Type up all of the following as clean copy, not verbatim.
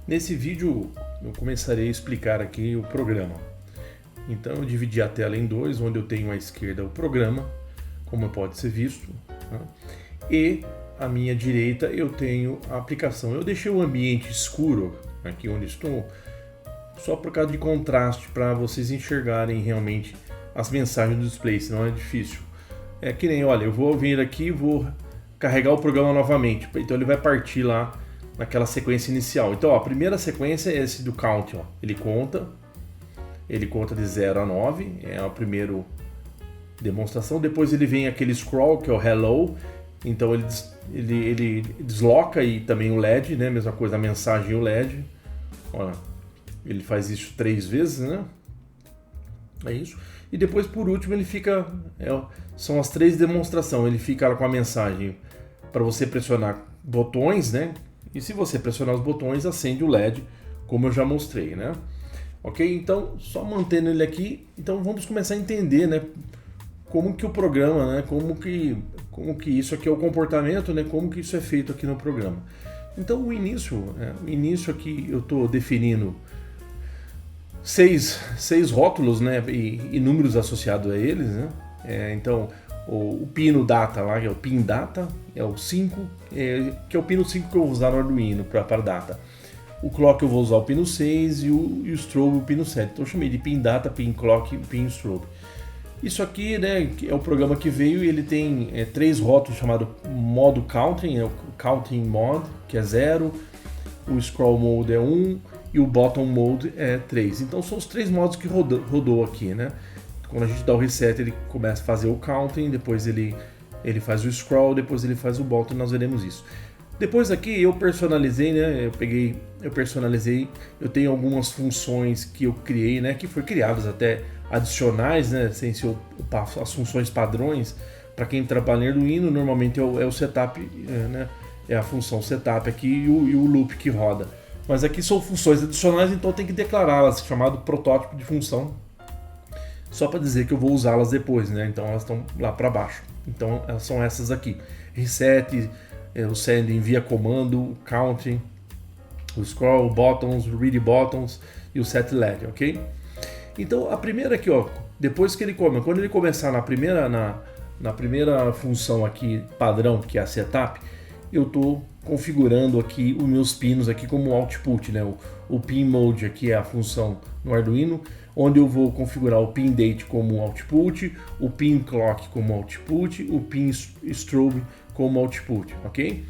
Nesse vídeo eu começarei a explicar aqui o programa. Então eu dividi a tela em dois, onde eu tenho à esquerda o programa, como pode ser visto, né? E à minha direita eu tenho a aplicação. Eu deixei o ambiente escuro aqui onde estou, só por causa de contraste, para vocês enxergarem realmente as mensagens do display, senão é difícil. É que nem, olha, eu vou vir aqui e vou carregar o programa novamente, então ele vai partir lá naquela sequência inicial. Então, ó, a primeira sequência é esse do count, ó. Ele conta de 0 a 9, é a primeira demonstração. Depois ele vem aquele scroll, que é o hello, então ele desloca, e também o LED, né? Mesma coisa, a mensagem e o LED. Olha, ele faz isso 3 vezes, né? É isso. E depois, por último, ele fica... são as 3 demonstrações. Ele fica com a mensagem para você pressionar botões, né? E se você pressionar os botões, acende o LED, como eu já mostrei, né? Ok? Então, só mantendo ele aqui, então vamos começar a entender, né? Como que o programa, né? Como que isso aqui é o comportamento, né? Como que isso é feito aqui no programa. Então, o início aqui eu estou definindo 6 rótulos, né? E números associados a eles, né? Então, o pino data lá, que é o pin data, é o 5, que é o pino 5 que eu vou usar no Arduino para data. O clock eu vou usar o pino 6 e o strobe o pino 7. Então eu chamei de pin data, pin clock e pin strobe. Isso aqui, né, é o programa que veio, e ele tem 3 rótulos chamados modo counting, o counting mode, que é 0, o scroll mode é 1 e o bottom mode é 3. Então são os 3 modos que rodou aqui, né? Quando a gente dá o reset, ele começa a fazer o counting, depois ele faz o scroll, depois ele faz o bottom, nós veremos isso. Depois aqui eu personalizei, né? Eu personalizei, eu tenho algumas funções que eu criei, né? Que foram criadas até adicionais, né? Sem ser as funções padrões. Para quem trabalha em Arduino, normalmente é o setup, né? É a função setup aqui e o loop que roda. Mas aqui são funções adicionais, então tem que declará-las, chamado protótipo de função, só para dizer que eu vou usá-las depois, né? Então elas estão lá para baixo. Então elas são essas aqui: reset, o send envia comando, o counting, o scroll, buttons, o read buttons e o set LED, ok? Então a primeira aqui, ó, depois que quando ele começar na primeira função aqui padrão, que é a setup, eu estou configurando aqui os meus pinos aqui como output, né? O pin mode aqui é a função no Arduino, onde eu vou configurar o pin date como output, o pin clock como output, o pin strobe como output, ok?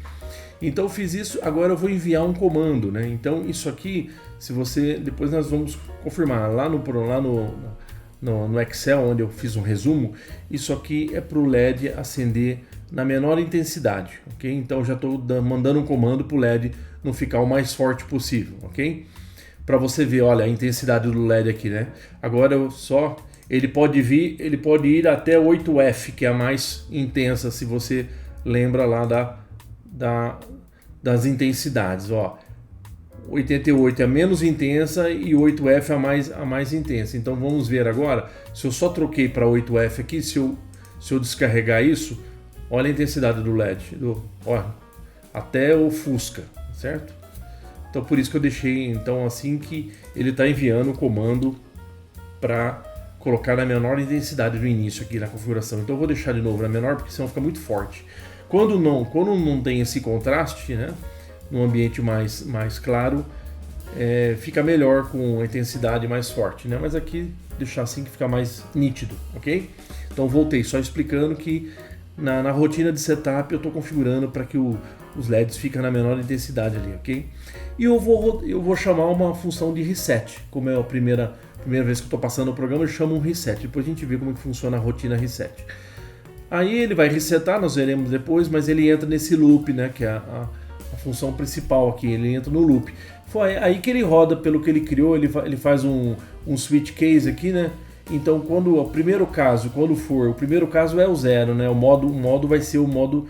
Então eu fiz isso, agora eu vou enviar um comando, né? Então isso aqui, se você, depois nós vamos confirmar lá no Excel, onde eu fiz um resumo, isso aqui é para o LED acender na menor intensidade, ok? Então já estou mandando um comando para o LED não ficar o mais forte possível, ok? Para você ver, olha, a intensidade do LED aqui, né? Agora ele pode ir até 8F, que é a mais intensa, se você lembra lá das intensidades, ó. 88 é a menos intensa e 8F é a mais intensa. Então vamos ver agora, se eu só troquei para 8F aqui, se eu descarregar isso, olha a intensidade do LED, até o Fusca, certo? Então por isso que eu deixei então assim, que ele está enviando o comando para colocar na menor intensidade do início aqui na configuração. Então eu vou deixar de novo na menor, porque senão fica muito forte. Quando não tem esse contraste, né, num ambiente mais claro, fica melhor com a intensidade mais forte, né? Mas aqui deixar assim que fica mais nítido, ok? Então voltei só explicando que na rotina de setup eu estou configurando para que os LEDs fiquem na menor intensidade ali, ok? E eu vou chamar uma função de reset, como é a primeira vez que eu estou passando o programa, eu chamo um reset. Depois a gente vê como que funciona a rotina reset. Aí ele vai resetar, nós veremos depois, mas ele entra nesse loop, né, que é a função principal aqui, ele entra no loop. Foi aí que ele roda, pelo que ele criou, ele faz um switch case aqui, né? Então o primeiro caso é o 0, né? O modo vai ser o modo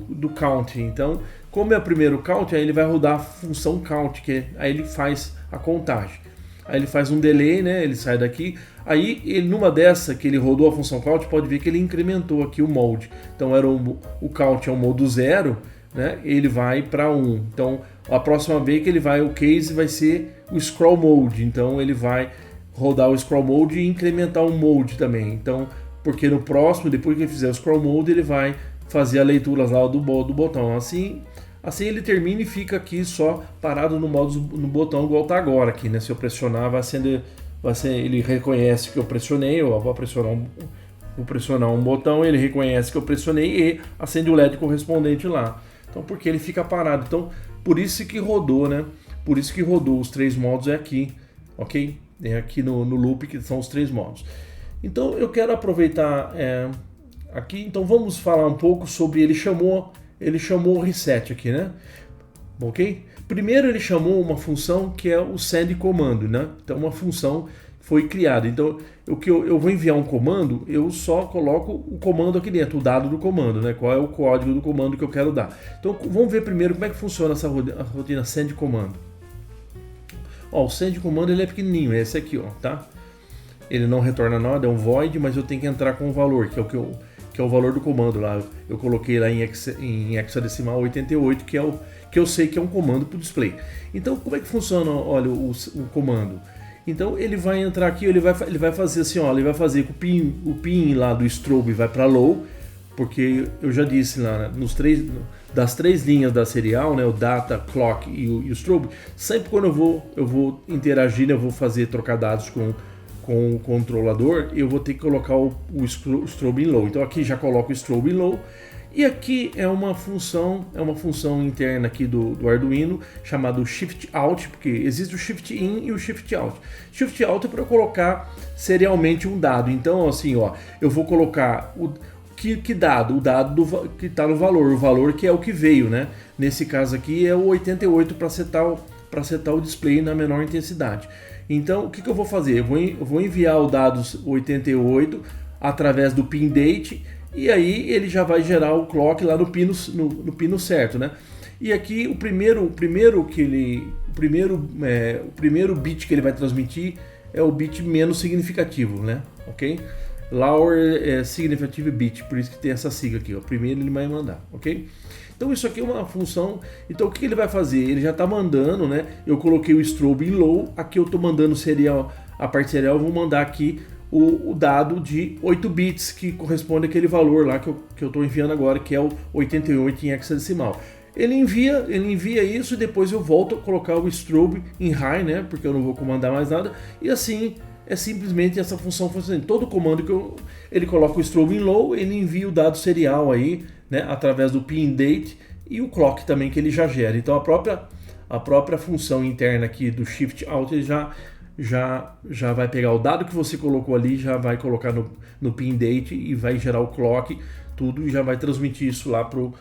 do count. Então, como é o primeiro count, aí ele vai rodar a função count, aí ele faz a contagem. Aí ele faz um delay, né? Ele sai daqui. Aí, numa dessa que ele rodou a função count, pode ver que ele incrementou aqui o mode. Então, o count é o modo 0, né, ele vai para 1. Então, a próxima vez que ele vai, o case vai ser o scroll mode. Então, ele vai rodar o scroll mode e incrementar o mode também. Então, porque no próximo, depois que ele fizer o scroll mode, ele vai fazer a leitura lá do botão. Assim ele termina e fica aqui só parado no botão igual tá agora aqui, né? Se eu pressionar, ele reconhece que eu pressionei, eu vou pressionar um botão, ele reconhece que eu pressionei e acende o LED correspondente lá. Então, porque ele fica parado. Então, por isso que rodou, né? Por isso que rodou os 3 modos aqui, ok? É aqui no loop que são os 3 modos. Então, eu quero aproveitar aqui. Então, vamos falar um pouco sobre ele chamou o reset aqui, né? Ok? Primeiro ele chamou uma função que é o send comando, né? Então uma função foi criada. Então eu vou enviar um comando, eu só coloco o comando aqui dentro, o dado do comando, né? Qual é o código do comando que eu quero dar. Então vamos ver primeiro como é que funciona essa rotina send comando. Ó, o send comando ele é pequenininho, esse aqui, ó, tá? Ele não retorna nada, é um void, mas eu tenho que entrar com o valor, que é o valor do comando lá. Eu coloquei lá em hexadecimal 88, que eu sei que é um comando para o display. Então, como é que funciona, olha, o comando? Então, ele vai entrar aqui, ele vai fazer assim, ó, ele vai fazer que o pin lá do strobe vai para low, porque eu já disse lá, né, das 3 linhas da serial, né, o data, clock e o strobe, sempre quando eu vou interagir, né, eu vou fazer dados com o controlador, eu vou ter que colocar o strobe em low. Então aqui já coloco o strobe em low. E aqui é uma função interna aqui do Arduino chamado shift out, porque existe o shift in e o shift out. Shift out é para eu colocar serialmente um dado. Então assim, ó, eu vou colocar que dado? O dado que está no valor, o valor que é o que veio, né? Nesse caso aqui é o 88 para setar o display na menor intensidade. Então, o que eu vou fazer? Eu vou enviar o dados 88 através do pin date e aí ele já vai gerar o clock lá no pino certo, né? E aqui o primeiro bit que ele vai transmitir é o bit menos significativo, né? Ok? Lower significant bit, por isso que tem essa sigla aqui, ó. Primeiro ele vai mandar, ok? Então isso aqui é uma função. Então o que ele vai fazer? Ele já está mandando, né? Eu coloquei o strobe em low, aqui eu estou mandando a parte serial, eu vou mandar aqui o dado de 8 bits, que corresponde àquele valor lá que eu estou enviando agora, que é o 88 em hexadecimal. Ele envia isso e depois eu volto a colocar o strobe em high, né? Porque eu não vou comandar mais nada. E assim é simplesmente essa função funcionando. Todo comando ele coloca o strobe em low, ele envia o dado serial aí, né, através do pin date e o clock também que ele já gera. Então a própria função interna aqui do shift out ele já vai pegar o dado que você colocou ali, já vai colocar no pin date e vai gerar o clock, tudo, e já vai transmitir isso lá pro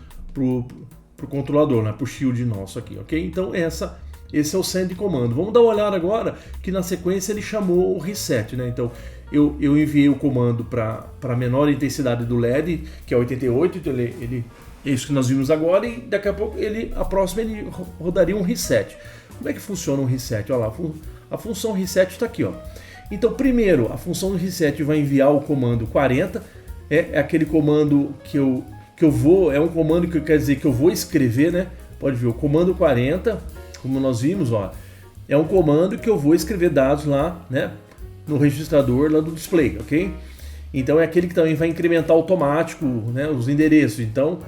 controlador, né, pro shield nosso aqui, ok? Então esse é o send comando. Vamos dar uma olhada agora que na sequência ele chamou o reset, né? Então eu enviei o comando para a menor intensidade do LED, que é 88, então ele é isso que nós vimos agora, e daqui a pouco a próxima ele rodaria um reset. Como é que funciona um reset? Olha lá, a função reset está aqui, ó. Então primeiro a função reset vai enviar o comando 40, é aquele comando que eu vou, é um comando que quer dizer que eu vou escrever, né? Pode ver, o comando 40, como nós vimos, ó, é um comando que eu vou escrever dados lá, né, no registrador lá do display, ok? Então é aquele que também vai incrementar automático, né, os endereços. Então,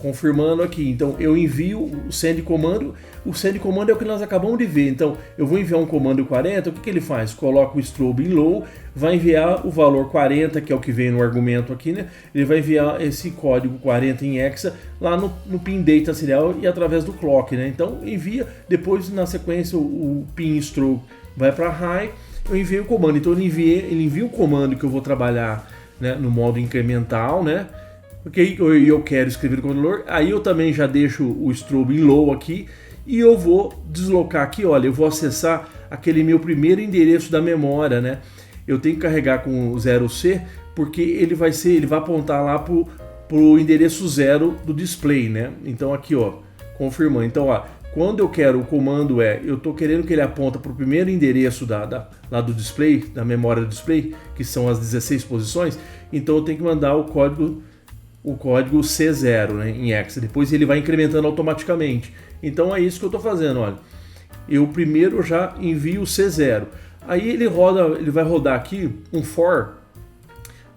confirmando aqui, então eu envio o send comando. O send comando é o que nós acabamos de ver. Então eu vou enviar um comando 40, o que ele faz? Coloca o strobe em low, vai enviar o valor 40, que é o que vem no argumento aqui, né? Ele vai enviar esse código 40 em hexa lá no pin data serial e através do clock, né? Então envia, depois na sequência o pin strobe vai para high, eu enviei o comando. Então ele envia o comando que eu vou trabalhar, né, no modo incremental, né? Ok, eu quero escrever no controlador, aí eu também já deixo o strobe em low aqui e eu vou deslocar aqui, olha, eu vou acessar aquele meu primeiro endereço da memória, né? Eu tenho que carregar com 0C porque ele vai apontar lá pro endereço 0 do display, né? Então aqui, ó, confirmando. Então, ó, quando eu quero o comando eu estou querendo que ele aponta para o primeiro endereço lá do display, da memória do display, que são as 16 posições, então eu tenho que mandar o código o código C0, né, em hexa. Depois ele vai incrementando automaticamente. Então é isso que eu estou fazendo, olha. Eu primeiro já envio o C0. Aí ele vai rodar aqui um for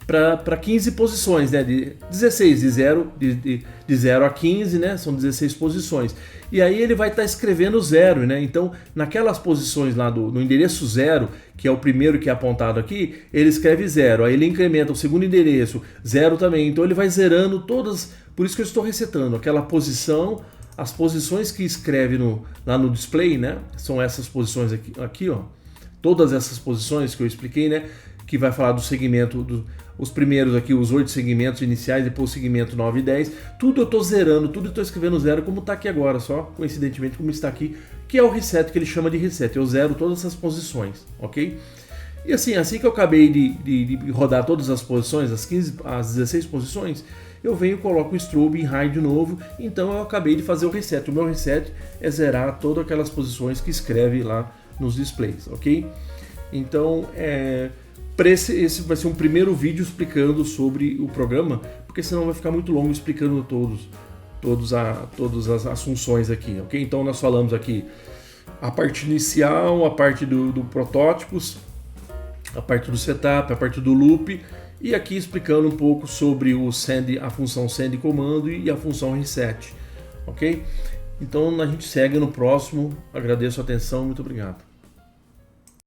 para 15 posições, né? De 16, de 0 a 15, né? São 16 posições. E aí ele vai estar escrevendo 0, né? Então, naquelas posições lá no endereço 0, que é o primeiro que é apontado aqui, ele escreve 0. Aí ele incrementa o segundo endereço, 0 também. Então ele vai zerando todas. Por isso que eu estou resetando aquela posição, as posições que escreve lá no display, né? São essas posições aqui, ó. Todas essas posições que eu expliquei, né? Que vai falar do segmento, os primeiros aqui, os 8 segmentos iniciais, depois o segmento 9 e 10. Tudo eu estou zerando, tudo eu estou escrevendo 0, como está aqui agora, só coincidentemente como está aqui, que é o reset, que ele chama de reset. Eu zero todas essas posições, ok? E assim que eu acabei de rodar todas as posições, as 16 posições, eu venho e coloco o strobe em high de novo. Então eu acabei de fazer o reset. O meu reset é zerar todas aquelas posições que escreve lá nos displays, ok? Então, esse vai ser um primeiro vídeo explicando sobre o programa, porque senão vai ficar muito longo explicando todas as funções aqui, ok? Então nós falamos aqui a parte inicial, a parte do protótipos, a parte do setup, a parte do loop, e aqui explicando um pouco sobre a função send comando e a função reset, ok? Então a gente segue no próximo. Agradeço a atenção, muito obrigado.